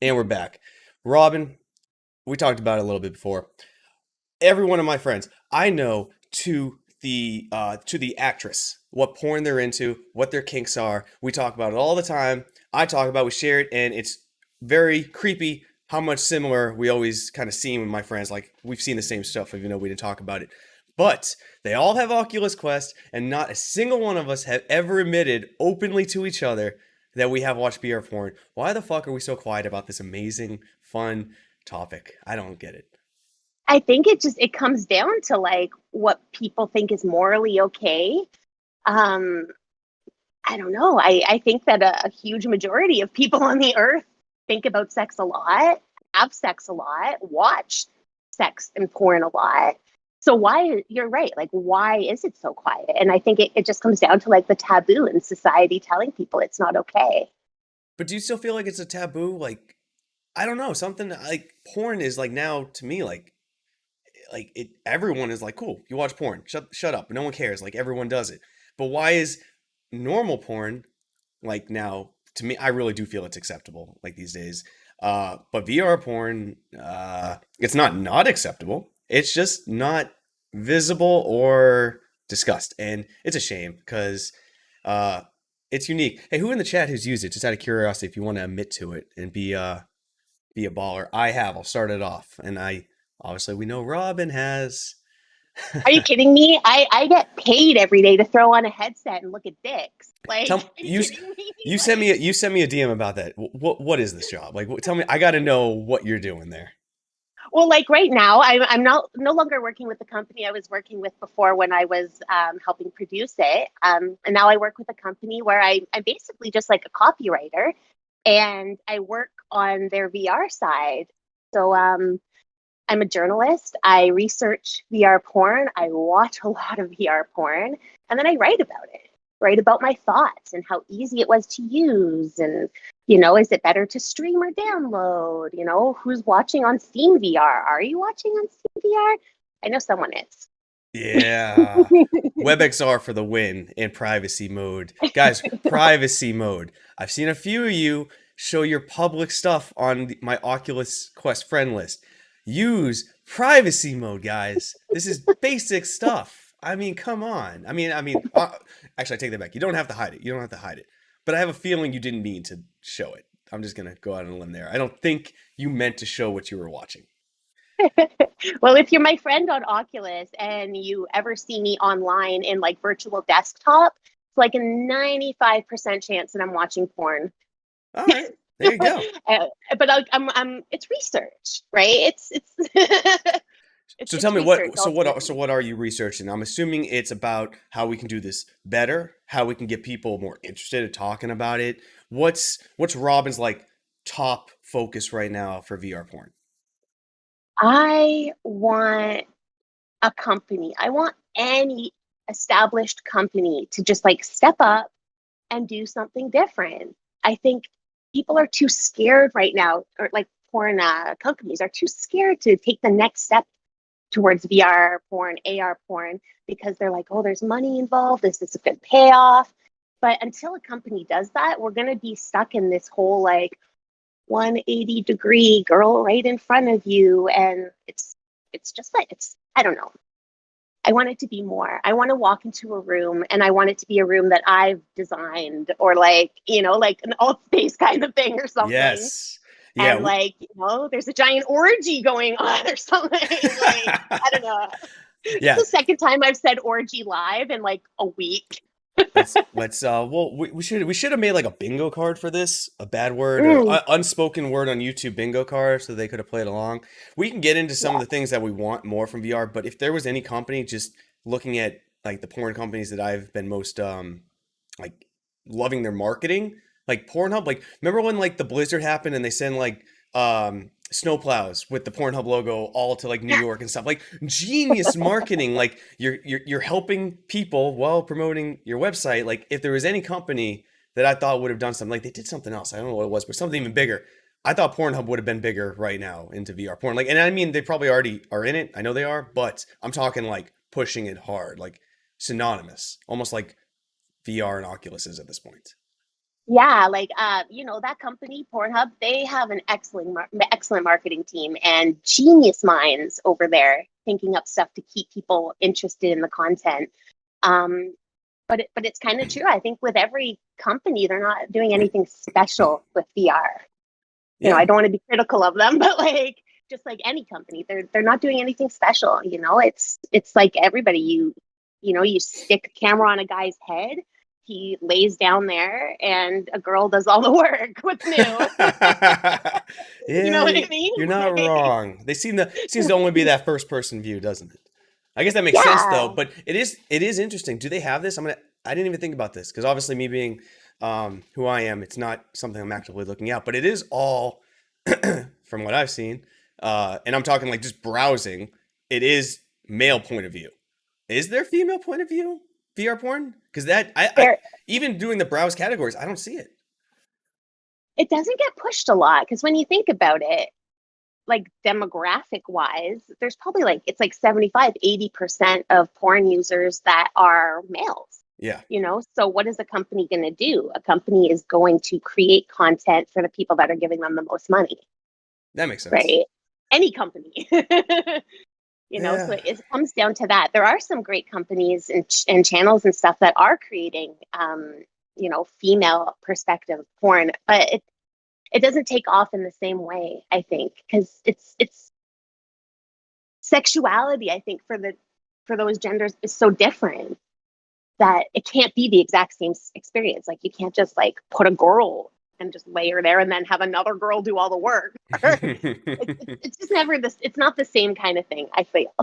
And we're back. Robyn, we talked about it a little bit before. Every one of my friends, I know to the actress, what porn they're into, what their kinks are. We talk about it all the time. I talk about, we share it, and it's very creepy how much similar we always kind of seem with my friends. Like we've seen the same stuff, even though we didn't talk about it. But they all have Oculus Quest, and not a single one of us have ever admitted openly to each other that we have watched VR porn. Why the fuck are we so quiet about this amazing, fun topic? I don't get it. I think it comes down to like what people think is morally okay. Um, I don't know. I think that a huge majority of people on the earth think about sex a lot, have sex a lot, watch sex and porn a lot. So why, you're right, like why is it so quiet? And I think it just comes down to like the taboo in society telling people it's not okay. But do you still feel like it's a taboo? Like, I don't know, something like porn is like now to me like it everyone is like, cool, you watch porn. Shut up. No one cares. Like everyone does it. But why is normal porn like now to me I really do feel it's acceptable like these days. But VR porn it's not acceptable. It's just not visible or discussed. And it's a shame because uh it's unique. Hey, who in the chat has used it? Just out of curiosity, if you want to admit to it and be a baller. I have. I'll start it off. And I obviously we know Robyn has. Are you kidding me? I get paid every day to throw on a headset and look at dicks. Like, Tell are you you kidding me? you send Like, me a DM about that. What is this job? Like tell me, I got to know what you're doing there. well, like right now, I'm not no longer working with the company I was working with before when I was helping produce it. And now I work with a company where I'm basically just like a copywriter, and I work on their VR side. So I'm a journalist. I research VR porn. I watch a lot of VR porn, and then I write about it. Write about my thoughts and how easy it was to use, and is it better to stream or download? Who's watching on Steam VR? Are you watching on Steam VR? I know someone is. Yeah. WebXR for the win in privacy mode. Guys, privacy mode. I've seen a few of you show your public stuff on my Oculus Quest friend list. Use privacy mode, guys. This is basic stuff. I mean, come on. Actually, I take that back. You don't have to hide it. You don't have to hide it. But I have a feeling you didn't mean to show it. I'm just going to go out on a limb there. I don't think you meant to show what you were watching. Well, if you're my friend on Oculus and you ever see me online in like virtual desktop, it's like a 95% chance that I'm watching porn. All right. There you go. Uh, but it's research, right? It's So tell it's me research what ultimately. are you researching? I'm assuming it's about how we can do this better, how we can get people more interested in talking about it. What's Robyn's like top focus right now for VR porn? I want a company. I want any established company to just like step up and do something different. I think people are too scared right now, or like porn companies are too scared to take the next step towards VR porn, AR porn, because they're like, oh, there's money involved. This is a good payoff. But until a company does that, we're going to be stuck in this whole like 180-degree girl right in front of you. And it's just like, I don't know. I want it to be more. I want to walk into a room and I want it to be a room that I've designed, or like, like an alt space kind of thing or something. Yes. Yeah. And like, there's a giant orgy going on or something. Like, I don't know. It's Yeah. the second time I've said orgy live in like a week. Let's well we should have made like a bingo card for this, a bad word or Mm, unspoken word on YouTube bingo card so they could have played along. We can get into some of yeah. the things that we want more from VR, but if there was any company, just looking at like the porn companies that I've been most like loving their marketing, like Pornhub, like remember when like the blizzard happened and they send like snowplows with the Pornhub logo all to like New Yeah. York and stuff. Like genius marketing. Like you're helping people while promoting your website. Like if there was any company that I thought would have done something, like they did something else. I don't know what it was, but something even bigger. I thought Pornhub would have been bigger right now into VR porn. Like, and I mean, they probably already are in it. I know they are, but I'm talking like pushing it hard, like synonymous, almost like VR and Oculus is at this point. Yeah, like that company, Pornhub, they have an excellent marketing team and genius minds over there thinking up stuff to keep people interested in the content. Um, but it's kind of true. I think with every company, they're not doing anything special with VR. I Yeah. don't want to be critical of them, but like just like any company, they're not doing anything special. It's like everybody. You stick a camera on a guy's head, he lays down there, and a girl does all the work. What's new? You know Yeah, what I mean? you're not Like, wrong. They seems to only be that first person view, doesn't it? I guess that makes sense though, yeah, but it is interesting. Do they have this? I didn't even think about this because obviously me being who I am, it's not something I'm actively looking at, but it is all from what I've seen, and I'm talking like just browsing, it is male point of view. Is there female point of view VR porn? Because I there. even doing the browse categories, I don't see it. It doesn't get pushed a lot because when you think about it, like demographic wise, there's probably like it's like 75-80% of porn users that are males. Yeah, So what is a company going to do? A company is going to create content for the people that are giving them the most money, that makes sense. right? Any company. So Yeah, it comes down to that. There are some great companies and channels and stuff that are creating female perspective porn, but it doesn't take off in the same way, I think, because it's sexuality, I think, for those genders is so different that it can't be the exact same experience. Like you can't just like put a girl and just lay her there and then have another girl do all the work. It's just never this. It's not the same kind of thing. I feel.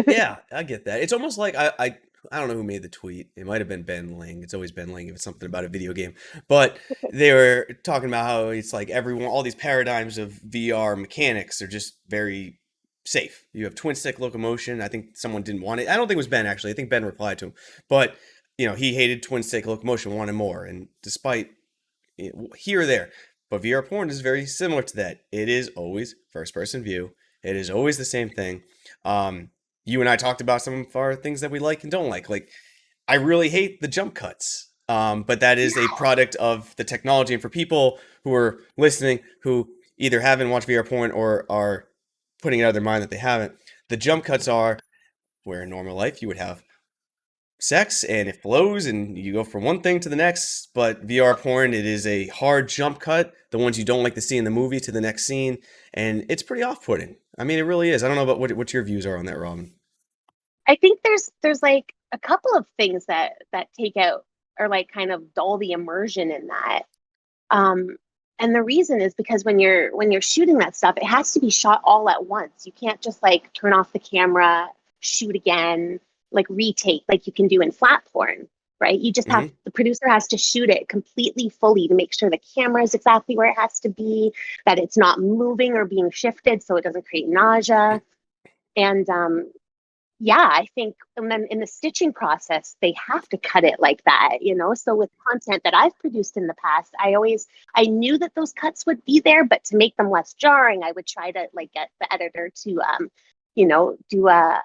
yeah, I get that. It's almost like I don't know who made the tweet. It might have been Ben Ling. It's always Ben Ling if it's something about a video game. But they were talking about how it's like everyone, all these paradigms of VR mechanics are just very safe. You have twin stick locomotion. I think someone didn't want it. I don't think it was Ben actually. I think Ben replied to him. But he hated twin stick locomotion, wanted more. And despite here or there, but VR porn is very similar to that. It is always first person view. It is always the same thing. Um, you and I talked about some of our things that we like and don't like. Like, I really hate the jump cuts. But that is a product of the technology. And for people who are listening who either haven't watched VR porn or are putting it out of their mind that they haven't, the jump cuts are where in normal life you would have sex and it flows and you go from one thing to the next. But VR porn, it is a hard jump cut, the ones you don't like to see in the movie to the next scene. And it's pretty off putting. I mean, it really is. I don't know about what your views are on that, Robyn. I think there's like a couple of things that take out or like kind of dull the immersion in that. Um, and the reason is because when you're shooting that stuff, it has to be shot all at once. You can't just like turn off the camera, shoot again, like retake like you can do in flat porn, right? You just have Hmm. the producer has to shoot it completely fully to make sure the camera is exactly where it has to be, that it's not moving or being shifted so it doesn't create nausea. And yeah, I think, and then in the stitching process, they have to cut it like that. So with content that I've produced in the past, I knew that those cuts would be there, but to make them less jarring, I would try to like get the editor to, do a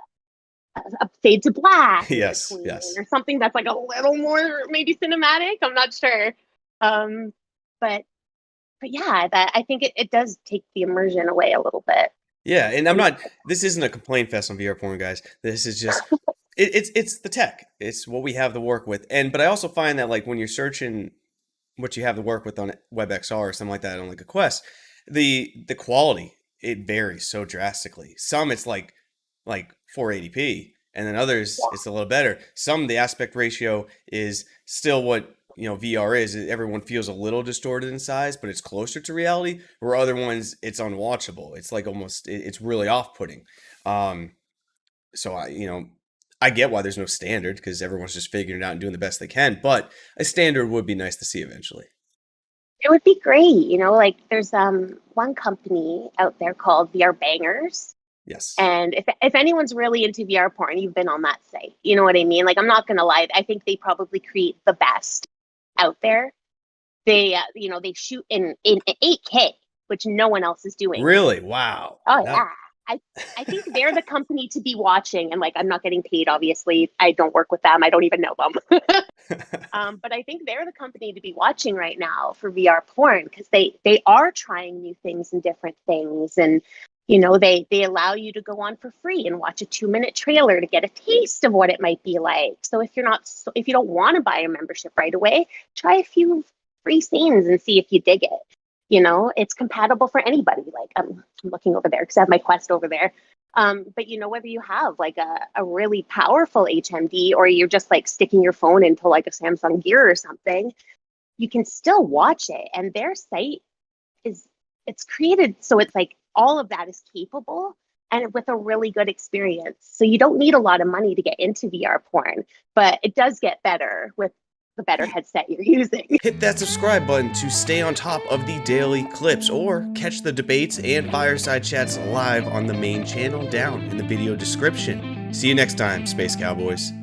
fade to black in Yes, between yes. or something that's like a little more maybe cinematic. I'm not sure. Um, but, but yeah, that I think it does take the immersion away a little bit. Yeah, and this isn't a complaint fest on VR porn, guys. This is just, it's the tech. It's what we have to work with. But I also find that like when you're searching what you have to work with on WebXR or something like that on like a Quest, the quality, it varies so drastically. Some it's like 480p, and then others it's a little better. Some the aspect ratio is still what VR is. Everyone feels a little distorted in size, but it's closer to reality. Where other ones it's unwatchable. It's like almost it's really off-putting. Um, so I get why there's no standard because everyone's just figuring it out and doing the best they can. But a standard would be nice to see eventually. It would be great. Like there's one company out there called VR Bangers. Yes. And if anyone's really into VR porn, you've been on that site. You know what I mean? Like I'm not gonna lie, I think they probably create the best out there. They shoot in 8K, which no one else is doing. Really? Wow. Oh That yeah. I I think they're the company to be watching, and like I'm not getting paid. Obviously, I don't work with them. I don't even know them. But I think they're the company to be watching right now for VR porn because they are trying new things and different things, and they allow you to go on for free and watch a 2-minute trailer to get a taste of what it might be like. So if you don't want to buy a membership right away, try a few free scenes and see if you dig it. It's compatible for anybody. Like I'm looking over there because I have my Quest over there. But whether you have like a really powerful HMD or you're just like sticking your phone into like a Samsung Gear or something, you can still watch it. And their site it's created so it's like all of that is capable and with a really good experience. So you don't need a lot of money to get into VR porn, but it does get better with the better headset you're using. Hit that subscribe button to stay on top of the daily clips, or catch the debates and fireside chats live on the main channel down in the video description. See you next time, Space Cowboys.